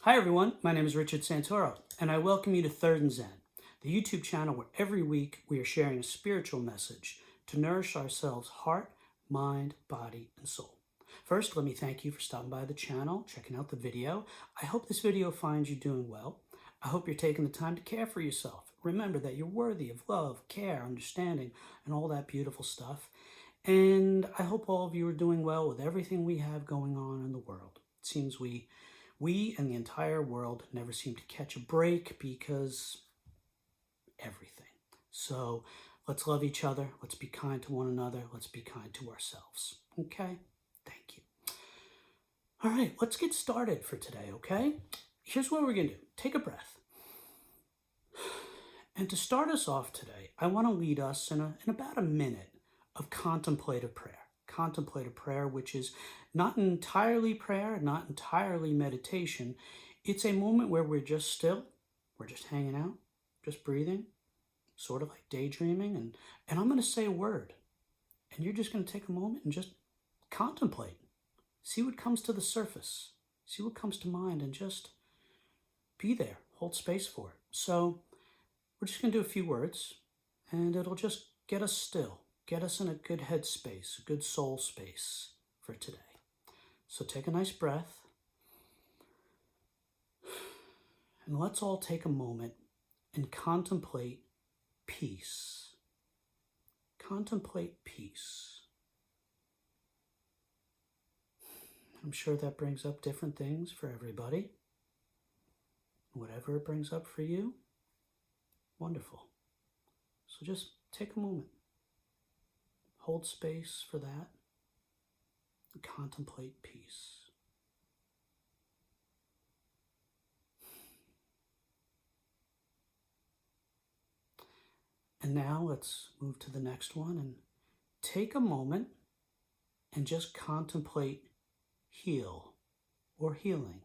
Hi everyone, my name is Richard Santoro, and I welcome you to Third and Zen, the YouTube channel where every week we are sharing a spiritual message to nourish ourselves heart, mind, body, and soul. First, let me thank you for stopping by the channel, checking out the video. I hope this video finds you doing well. I hope you're taking the time to care for yourself. Remember that you're worthy of love, care, understanding, and all that beautiful stuff. And I hope all of you are doing well with everything we have going on in the world. It seems we and the entire world never seem to catch a break because everything. So let's love each other. Let's be kind to one another. Let's be kind to ourselves. Okay? Thank you. All right, let's get started for today, okay? Here's what we're going to do. Take a breath. And to start us off today, I want to lead us in about a minute of contemplative prayer. Contemplative prayer, which is not entirely prayer, not entirely meditation. It's a moment where we're just still, we're just hanging out, just breathing, sort of like daydreaming, and I'm going to say a word. And you're just going to take a moment and just contemplate. See what comes to the surface. See what comes to mind and just be there. Hold space for it. So we're just going to do a few words, and it'll just get us still, get us in a good headspace, a good soul space for today. So take a nice breath, and let's all take a moment and contemplate peace. Contemplate peace. I'm sure that brings up different things for everybody. Whatever it brings up for you, wonderful. So just take a moment. Hold space for that. And contemplate peace. And now let's move to the next one and take a moment and just contemplate heal or healing.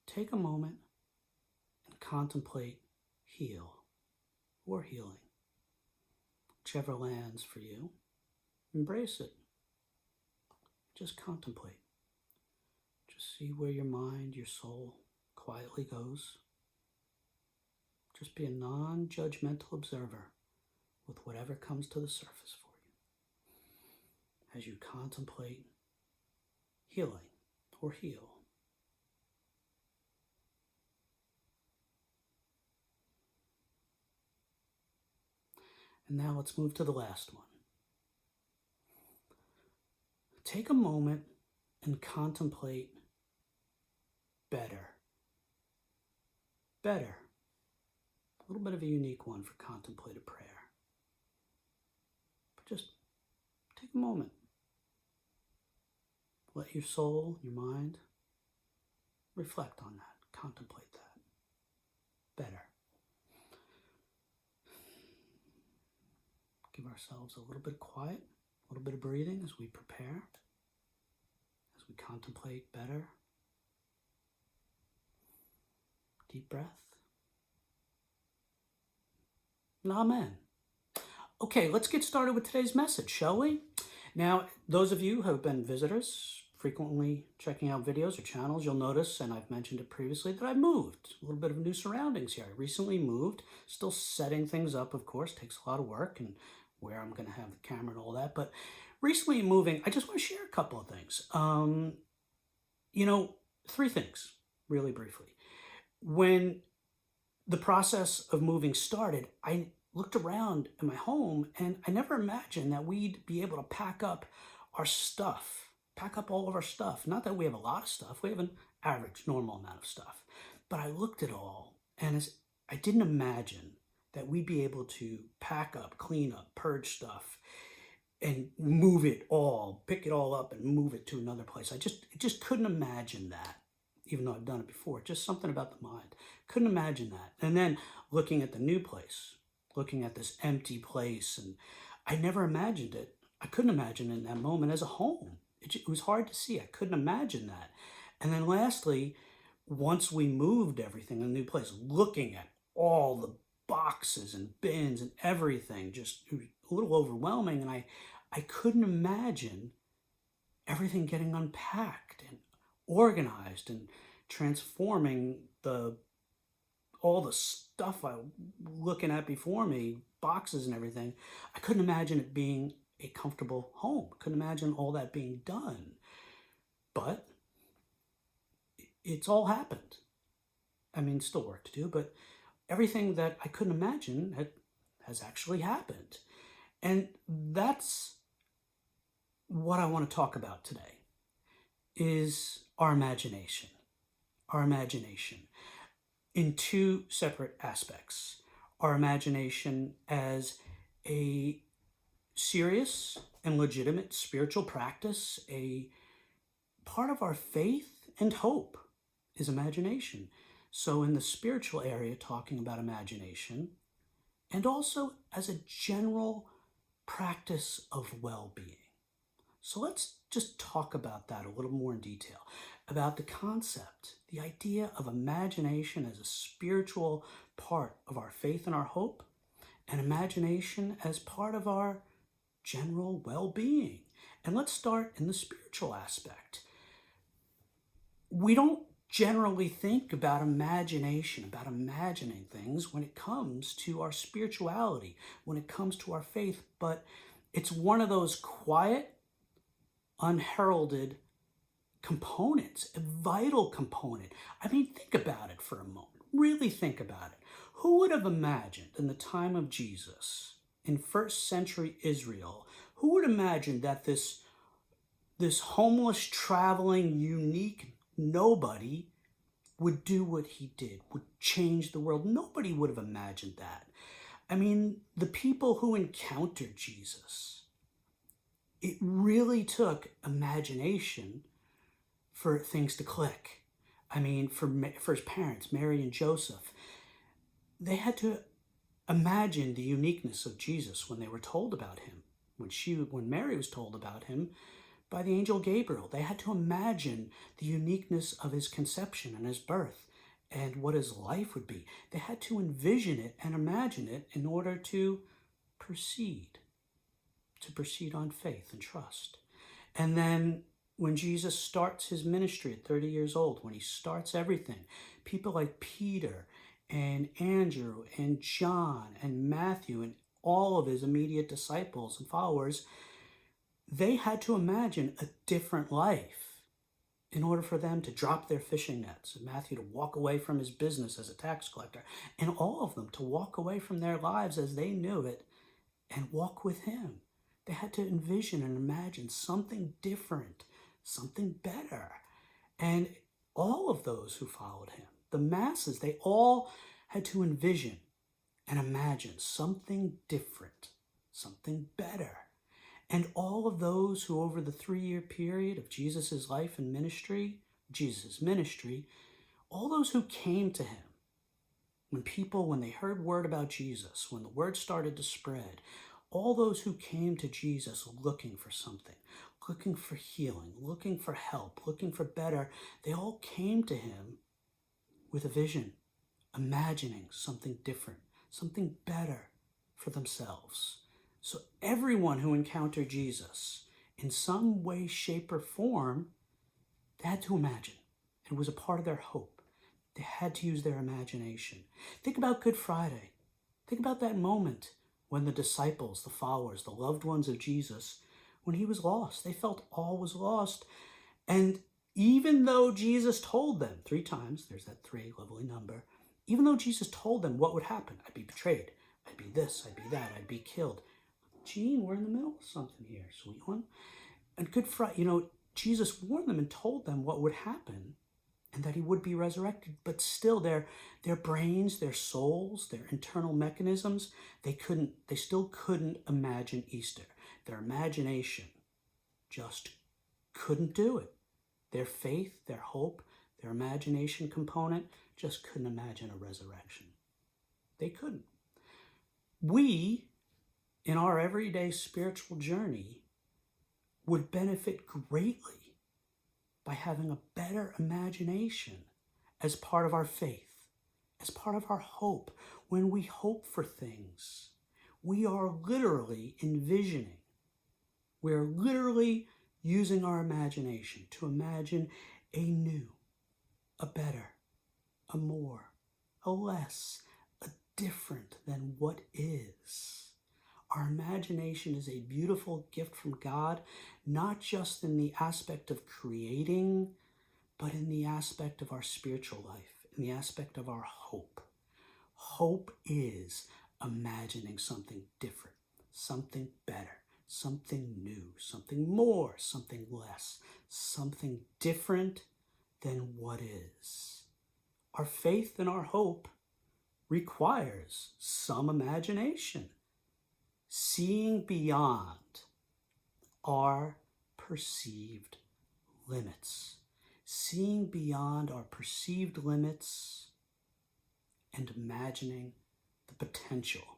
Take a moment and contemplate heal or healing. Whichever lands for you, embrace it. Just contemplate. Just see where your mind, your soul quietly goes. Just be a non-judgmental observer with whatever comes to the surface for you as you contemplate healing or heal. And now let's move to the last one. Take a moment and contemplate better. Better. A little bit of a unique one for contemplative prayer. But just take a moment. Let your soul, your mind, reflect on that. Contemplate that. Better. Give ourselves a little bit of quiet, a little bit of breathing as we prepare, as we contemplate better. Deep breath. And amen. Okay, let's get started with today's message, shall we? Now, those of you who have been visitors, frequently checking out videos or channels, you'll notice, and I've mentioned it previously, that I've moved. A little bit of new surroundings here. I recently moved, still setting things up, of course, takes a lot of work, and where I'm going to have the camera and all that. But recently moving, I just want to share a couple of things. Three things, really briefly. When the process of moving started, I looked around in my home and I never imagined that we'd be able to pack up our stuff, pack up all of our stuff. Not that we have a lot of stuff, we have an average, normal amount of stuff. But I looked at all and I didn't imagine that we'd be able to pack up, clean up, purge stuff, and move it all, pick it all up and move it to another place. I just couldn't imagine that, even though I've done it before. Just something about the mind. Couldn't imagine that. And then looking at the new place, looking at this empty place, and I never imagined it. I couldn't imagine it in that moment as a home. It was hard to see. I couldn't imagine that. And then lastly, once we moved everything in a new place, looking at all the boxes and bins and everything, just it was a little overwhelming, and I couldn't imagine everything getting unpacked and organized and transforming all the stuff I was looking at before me, boxes and everything. I couldn't imagine it being a comfortable home. Couldn't imagine all that being done. But it's all happened. I mean, still work to do, but everything that I couldn't imagine has actually happened. And that's what I want to talk about today, is our imagination. Our imagination in two separate aspects. Our imagination as a serious and legitimate spiritual practice, a part of our faith and hope is imagination. So in the spiritual area, talking about imagination, and also as a general practice of well-being. So let's just talk about that a little more in detail, about the concept, the idea of imagination as a spiritual part of our faith and our hope, and imagination as part of our general well-being. And let's start in the spiritual aspect. We don't generally think about imagination, about imagining things when it comes to our spirituality, when it comes to our faith, but it's one of those quiet, unheralded components, a vital component. I mean, think about it for a moment. Really think about it. Who would have imagined in the time of Jesus, in first century Israel, who would imagine that this homeless, traveling, unique nobody would do what he did, would change the world? Nobody would have imagined that. I mean, the people who encountered Jesus, it really took imagination for things to click. I mean, for his parents, Mary and Joseph, they had to imagine the uniqueness of Jesus when they were told about him. When Mary was told about him by the angel Gabriel, they had to imagine the uniqueness of his conception and his birth and what his life would be. They had to envision it and imagine it in order to proceed on faith and trust. And then when Jesus starts his ministry at 30 years old, when he starts everything, people like Peter and Andrew and John and Matthew and all of his immediate disciples and followers, they had to imagine a different life in order for them to drop their fishing nets, and Matthew to walk away from his business as a tax collector, and all of them to walk away from their lives as they knew it and walk with him. They had to envision and imagine something different, something better. And all of those who followed him, the masses, they all had to envision and imagine something different, something better. And all of those who over the 3-year period of Jesus' life and ministry, all those who came to him, when they heard word about Jesus, when the word started to spread, all those who came to Jesus looking for something, looking for healing, looking for help, looking for better, they all came to him with a vision, imagining something different, something better for themselves. So everyone who encountered Jesus in some way, shape, or form, they had to imagine. It was a part of their hope. They had to use their imagination. Think about Good Friday. Think about that moment when the disciples, the followers, the loved ones of Jesus, when he was lost, they felt all was lost. And even though Jesus told them 3 times, there's that 3 lovely number, even though Jesus told them what would happen, I'd be betrayed, I'd be this, I'd be that, I'd be killed. Gene, we're in the middle of something here, sweet one. And Good Friday, Jesus warned them and told them what would happen and that he would be resurrected. But still, their brains, their souls, their internal mechanisms, they still couldn't imagine Easter. Their imagination just couldn't do it. Their faith, their hope, their imagination component just couldn't imagine a resurrection. They couldn't. We, in our everyday spiritual journey, would benefit greatly by having a better imagination as part of our faith, as part of our hope. When we hope for things, we are literally envisioning. We're literally using our imagination to imagine a new, a better, a more, a less, a different than what is. Our imagination is a beautiful gift from God, not just in the aspect of creating, but in the aspect of our spiritual life, in the aspect of our hope. Hope is imagining something different, something better, something new, something more, something less, something different than what is. Our faith and our hope requires some imagination, seeing beyond our perceived limits, seeing beyond our perceived limits and imagining the potential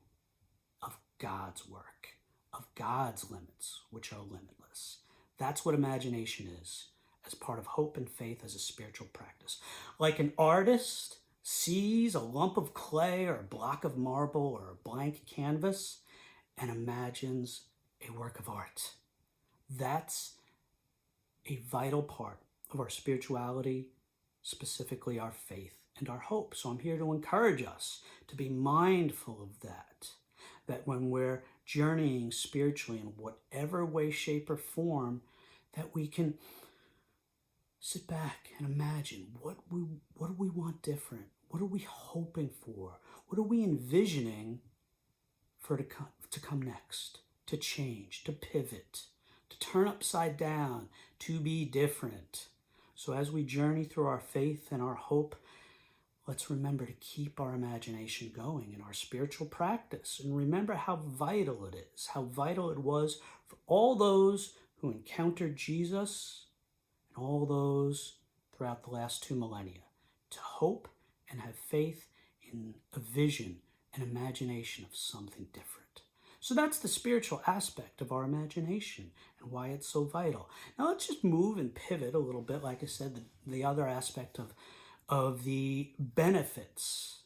of God's work, of God's limits, which are limitless. That's what imagination is, as part of hope and faith as a spiritual practice. Like an artist sees a lump of clay or a block of marble or a blank canvas and imagines a work of art. That's a vital part of our spirituality, specifically our faith and our hope. So I'm here to encourage us to be mindful of that when we're journeying spiritually in whatever way, shape, or form, that we can sit back and imagine what do we want different? What are we hoping for? What are we envisioning for to come next, to change, to pivot, to turn upside down, to be different? So as we journey through our faith and our hope, let's remember to keep our imagination going in our spiritual practice, and remember how vital it is, how vital it was for all those who encountered Jesus and all those throughout the last 2 millennia to hope and have faith in a vision and imagination of something different. So that's the spiritual aspect of our imagination and why it's so vital. Now let's just move and pivot a little bit. Like I said, the other aspect of the benefits,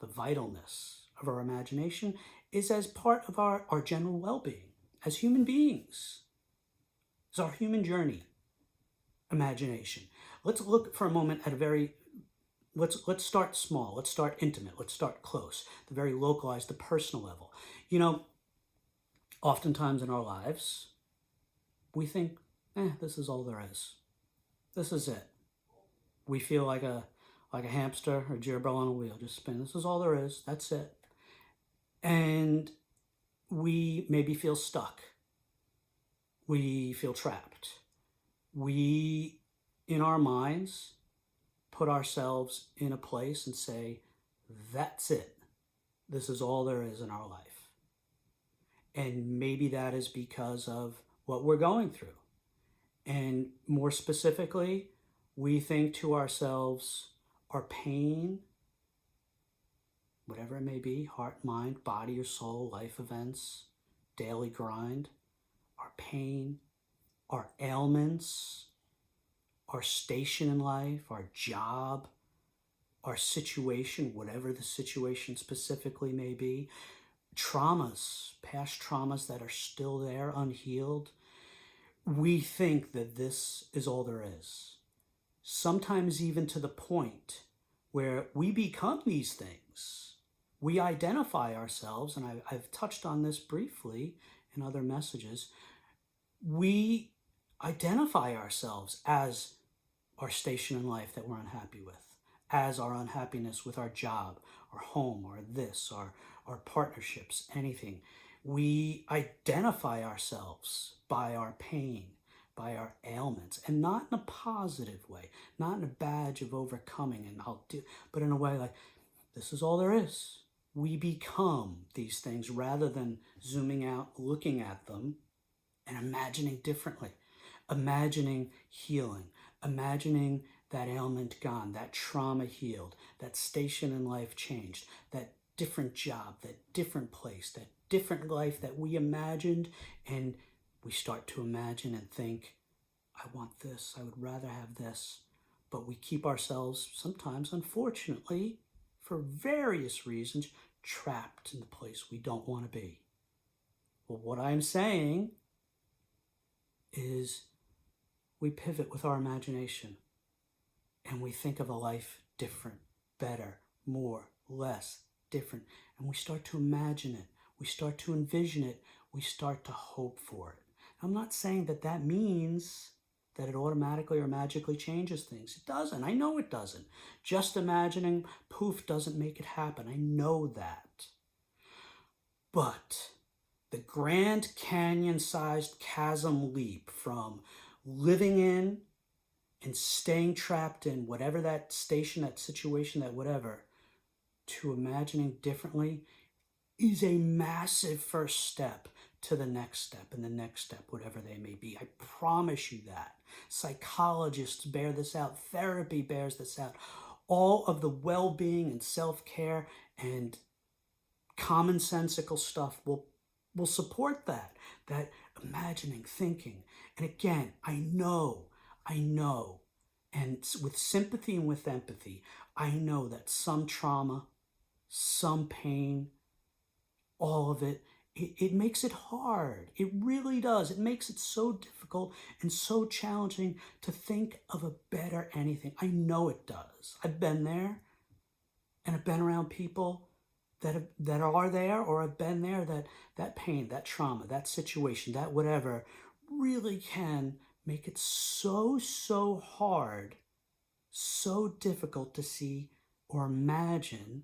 the vitalness of our imagination is as part of our general well-being as human beings. It's our human journey, imagination. Let's look for a moment at let's start small, let's start intimate, let's start close, the very localized, the personal level. You know, oftentimes in our lives, we think, this is all there is. This is it. We feel like a hamster or gerbil on a wheel, just spin. This is all there is. That's it. And we maybe feel stuck. We feel trapped. We, in our minds, put ourselves in a place and say, that's it. This is all there is in our life. And maybe that is because of what we're going through. And more specifically, we think to ourselves, our pain, whatever it may be, heart, mind, body or soul, life events, daily grind, our pain, our ailments, our station in life, our job, our situation, whatever the situation specifically may be, traumas, past traumas that are still there, unhealed. We think that this is all there is. Sometimes even to the point where we become these things. We identify ourselves, and I've touched on this briefly in other messages. We identify ourselves as our station in life that we're unhappy with, as our unhappiness with our job, our home, or this, our partnerships, anything. We identify ourselves by our pain, by our ailments, and not in a positive way, not in a badge of overcoming but in a way like, this is all there is. We become these things rather than zooming out, looking at them, and imagining differently, imagining healing, imagining that ailment gone, that trauma healed, that station in life changed, that different job, that different place, that different life that we imagined, and we start to imagine and think, I want this, I would rather have this, but we keep ourselves sometimes, unfortunately, for various reasons, trapped in the place we don't want to be. Well, what I'm saying is we pivot with our imagination. and we think of a life different, better, more, less, different, and we start to imagine it, we start to envision it, we start to hope for it. I'm not saying that that means that it automatically or magically changes things. It doesn't. I know it doesn't. Just imagining, poof, doesn't make it happen. I know that. But the Grand Canyon-sized chasm leap from living in and staying trapped in whatever that station, that situation, that whatever, to imagining differently is a massive first step to the next step and the next step, whatever they may be. I promise you that. Psychologists bear this out. Therapy bears this out. All of the well-being and self-care and commonsensical stuff will support that imagining, thinking. And again, I know, and with sympathy and with empathy, I know that some trauma, some pain, all of it, it makes it hard. It really does. It makes it so difficult and so challenging to think of a better anything. I know it does. I've been there, and I've been around people that are there or have been there, that pain, that trauma, that situation, that whatever really can make it so hard, so difficult to see or imagine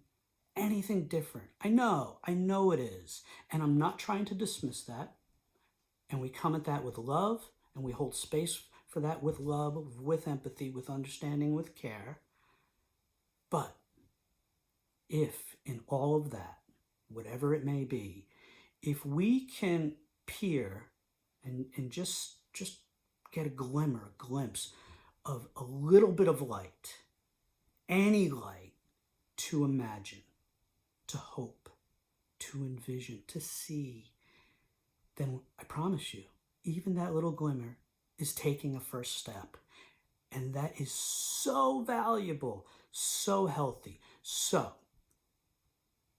anything different. I know it is. And I'm not trying to dismiss that. And we come at that with love, and we hold space for that with love, with empathy, with understanding, with care. But if in all of that, whatever it may be, if we can peer and just get a glimmer, a glimpse of a little bit of light, any light, to imagine, to hope, to envision, to see, then I promise you, even that little glimmer is taking a first step. And that is so valuable, so healthy. So,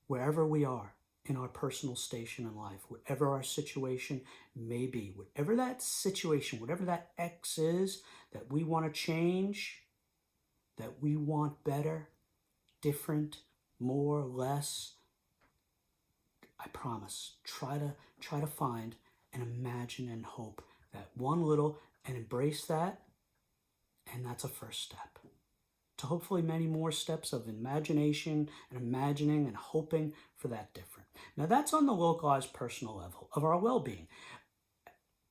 wherever we are in our personal station in life, whatever our situation may be, whatever that situation, whatever that X is that we want to change, that we want better, different, more, less, I promise, try to find and imagine and hope that one little and embrace that, and that's a first step to hopefully many more steps of imagination and imagining and hoping for that different. Now that's on the localized personal level of our well-being.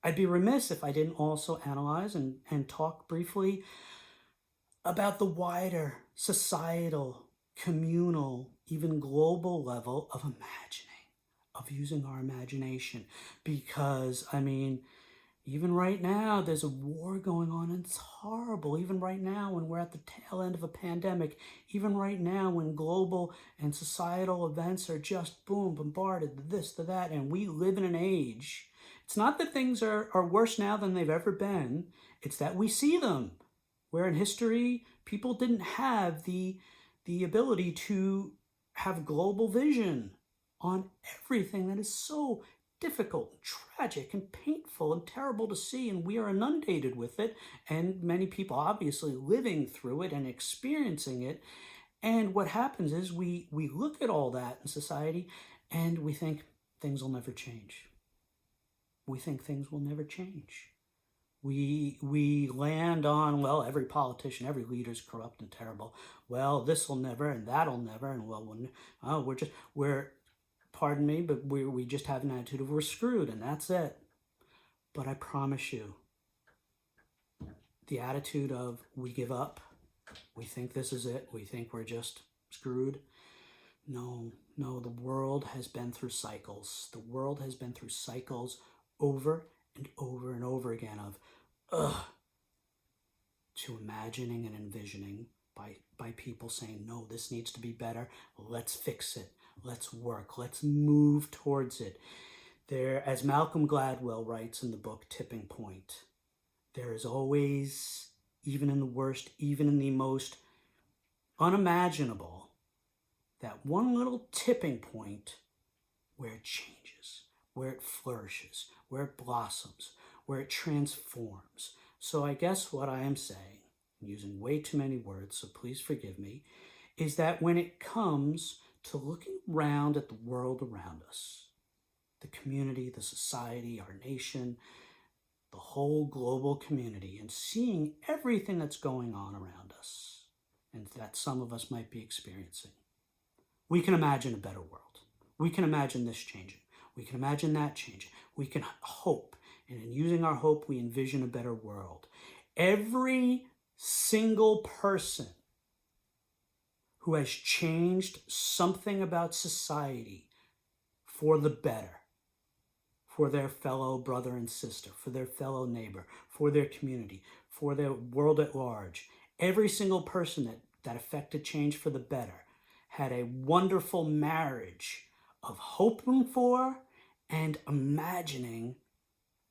I'd be remiss if I didn't also analyze and talk briefly about the wider societal, communal, even global level of imagining, of using our imagination. Because, I mean, even right now, there's a war going on, and it's horrible. Even right now, when we're at the tail end of a pandemic, even right now, when global and societal events are just, boom, bombarded, to this, to that, and we live in an age. It's not that things are worse now than they've ever been. It's that we see them. Where in history, people didn't have the ability to have global vision on everything that is so difficult, and tragic, and painful, and terrible to see, and we are inundated with it, and many people obviously living through it and experiencing it. And what happens is we look at all that in society, and we think things will never change. We think things will never change. We land on, well, every politician, every leader's corrupt and terrible. Well, this will never, and that'll never, and well, we're pardon me, but we just have an attitude of we're screwed, and that's it. But I promise you, the attitude of we give up, we think this is it, we think we're just screwed. No, the world has been through cycles. The world has been through cycles over and over and over again of to imagining and envisioning by people saying, no, this needs to be better, let's fix it. Let's work. Let's move towards it. There, as Malcolm Gladwell writes in the book Tipping Point, there is always, even in the worst, even in the most unimaginable, that one little tipping point where it changes, where it flourishes, where it blossoms, where it transforms. So I guess what I am saying I'm using way too many words, so please forgive me, is that when it comes to looking around at the world around us, the community, the society, our nation, the whole global community, and seeing everything that's going on around us and that some of us might be experiencing, we can imagine a better world. We can imagine this changing. We can imagine that changing. We can hope. And in using our hope, we envision a better world. Every single person who has changed something about society for the better, for their fellow brother and sister, for their fellow neighbor, for their community, for their world at large, every single person that affected change for the better had a wonderful marriage of hoping for and imagining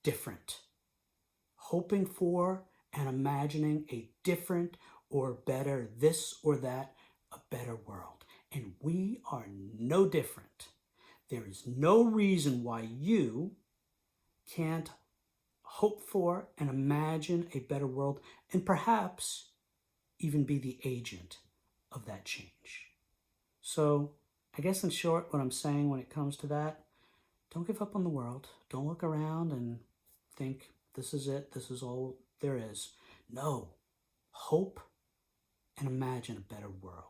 different. Hoping for and imagining a different or better this or that, a better world. And we are no different. There is no reason why you can't hope for and imagine a better world and perhaps even be the agent of that change. So I guess in short, what I'm saying when it comes to that, don't give up on the world. Don't look around and think this is it, this is all there is. No, hope and imagine a better world.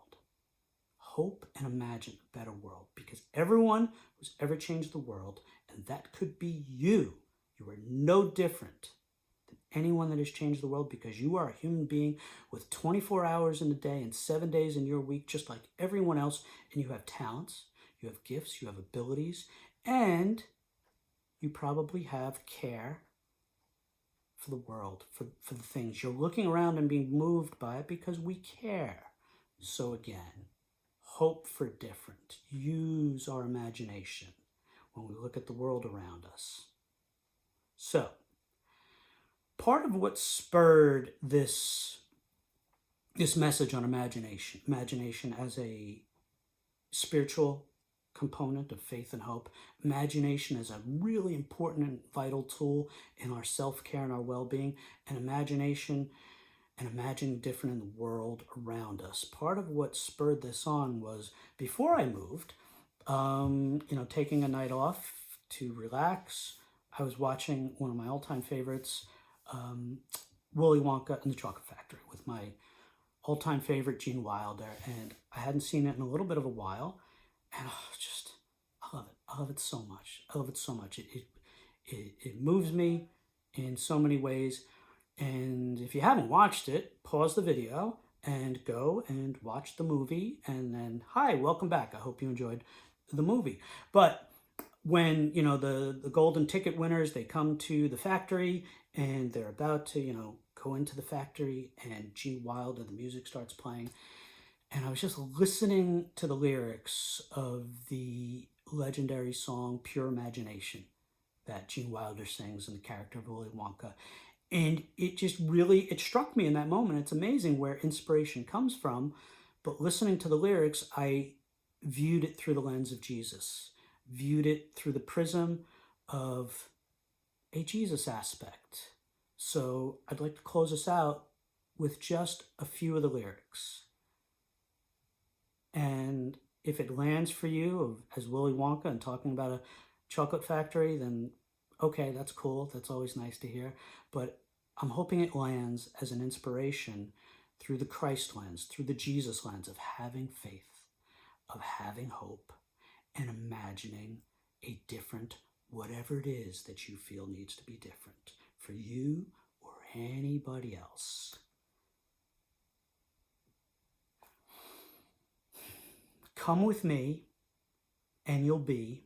Hope and imagine a better world, because everyone who's ever changed the world, and that could be you. You are no different than anyone that has changed the world, because you are a human being with 24 hours in a day and 7 days in your week, just like everyone else. And you have talents, you have gifts, you have abilities, and you probably have care for the world, for the things. You're looking around and being moved by it because we care. So again, hope for different. Use our imagination when we look at the world around us. So, part of what spurred this message on imagination as a spiritual component of faith and hope, imagination is a really important and vital tool in our self-care and our well-being, and imagination and imagining different in the world around us. Part of what spurred this on was before I moved, taking a night off to relax. I was watching one of my all-time favorites, Willy Wonka and the Chocolate Factory, with my all-time favorite Gene Wilder, and I hadn't seen it in a little bit of a while, and I love it. I love it so much. I love it so much. It moves me in so many ways. And if you haven't watched it, pause the video and go and watch the movie. And then, hi, welcome back. I hope you enjoyed the movie. But when, the golden ticket winners, they come to the factory and they're about to, go into the factory, and Gene Wilder, the music starts playing. And I was just listening to the lyrics of the legendary song Pure Imagination that Gene Wilder sings in the character of Willy Wonka. And it struck me in that moment. It's amazing where inspiration comes from. But listening to the lyrics, I viewed it through the lens of Jesus, viewed it through the prism of a Jesus aspect. So I'd like to close us out with just a few of the lyrics. And if it lands for you as Willy Wonka and talking about a chocolate factory, then okay, that's cool. That's always nice to hear. But I'm hoping it lands as an inspiration through the Christ lens, through the Jesus lens of having faith, of having hope, and imagining a different whatever it is that you feel needs to be different for you or anybody else. Come with me and you'll be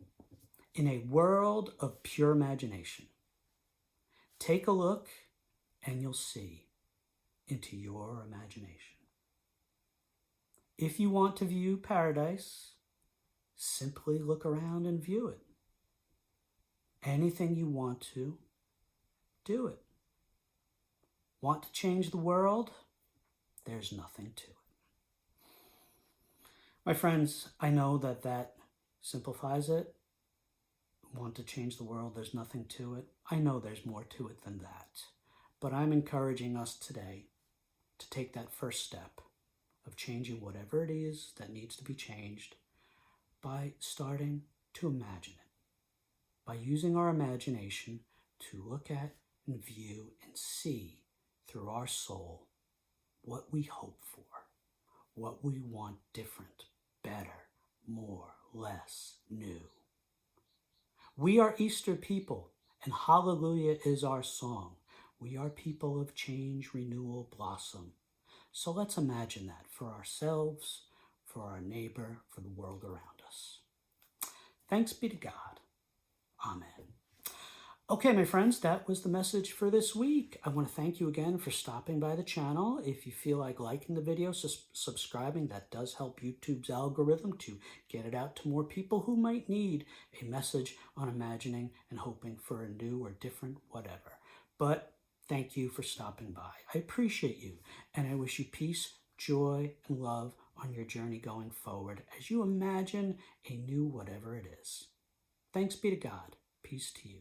in a world of pure imagination. Take a look and you'll see into your imagination. If you want to view paradise, simply look around and view it. Anything you want to, do it. Want to change the world? There's nothing to it. My friends, I know that simplifies it. Want to change the world, there's nothing to it. I know there's more to it than that. But I'm encouraging us today to take that first step of changing whatever it is that needs to be changed by starting to imagine it, by using our imagination to look at and view and see through our soul what we hope for, what we want different, better, more, less, new. We are Easter people, and hallelujah is our song. We are people of change, renewal, blossom. So let's imagine that for ourselves, for our neighbor, for the world around us. Thanks be to God. Amen. Okay, my friends, that was the message for this week. I want to thank you again for stopping by the channel. If you feel like liking the video, subscribing, that does help YouTube's algorithm to get it out to more people who might need a message on imagining and hoping for a new or different whatever. But thank you for stopping by. I appreciate you, and I wish you peace, joy, and love on your journey going forward as you imagine a new whatever it is. Thanks be to God. Peace to you.